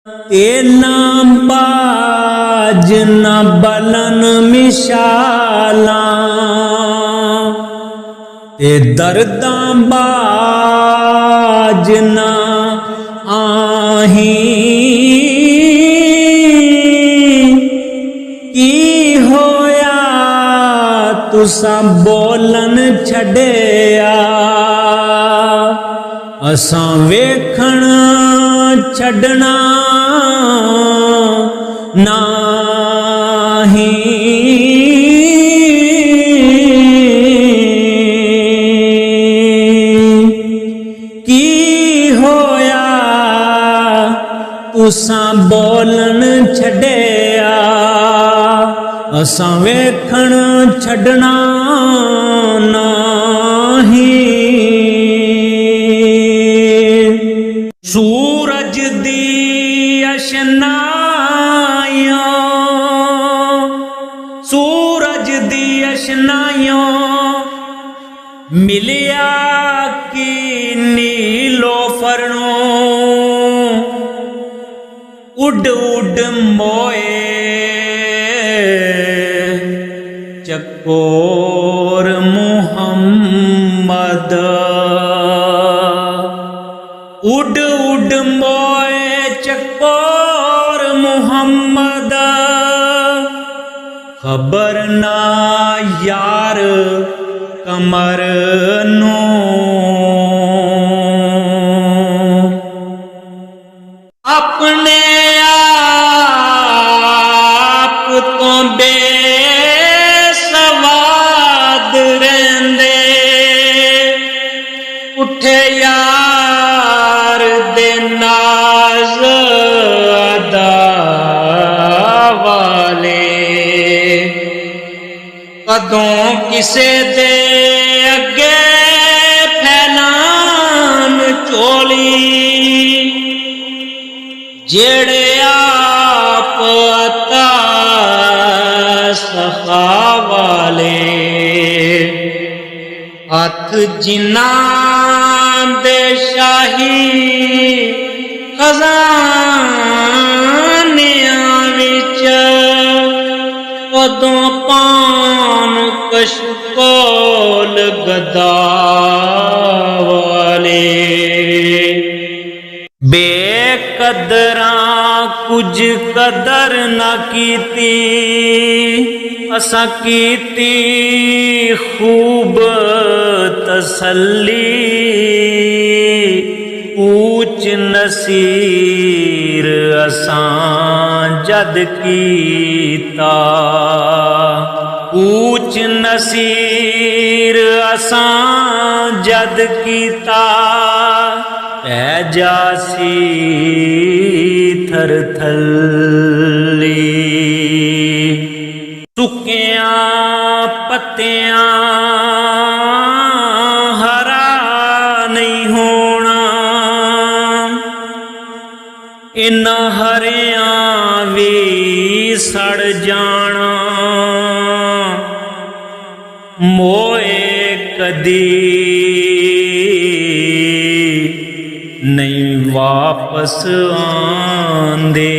तेना बाज न बलन मिशाला ते दर्दां बाज न आही की होया तुसां बोलन छड़िया असां वेखण छड़ना नाही की होया तुसां बोलन छड़िया असां वेखण छड़ना नाही। सूरज दी अशनाइयों सूरज दी अशनाइयों मिलिया की नीलो फरनो उड उड मोए चकोर मुहम्मद उड उड मोए चकोर मुहम्मद खबर ना यार कमर नो अपने आप तो बेसवाद रहंदे उठे यार दे नाज अदा वाले कदों किसे दे अगे फैलान चोली जेड़े आप अता सखा वाले हथ जिन्हां दे शाही खजानियां विच उदों पान कशकोल गदा वाले बेकदरां कुछ कदर ना कीती असां कीती खूब तसल्ली ऊच नसीर असां जद कीता ऊच नसीर असां जद कीता पै जासी थर थल्ली सुकियां पत्तियां हरा नहीं होना इन्ना हरियां भी सड़ जाना मोए कदी नहीं वापस आंदे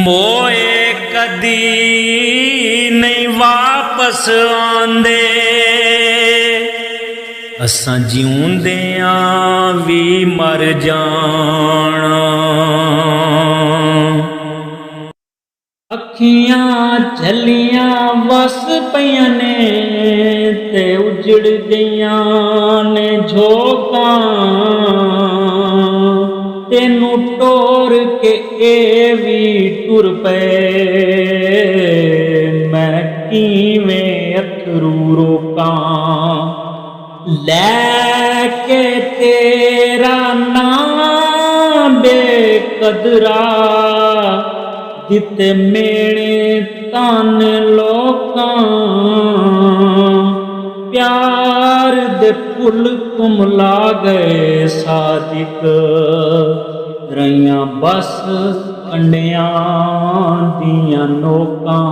मोए कदी नहीं वापस आंदे असां जिउंदियां भी मर जाना अखियां झलियां वस पईयां ने ते उजड़ गईयां ने झोंकां तेनू टोर के ए भी टुर पे मैं किवें अथरू रोकां लैके तेरा नाम बेकदरा जिते मेरे तन लोकां प्यार दे फुल कुमला गए सादिक रहियां बस कंडियां दियां नोकां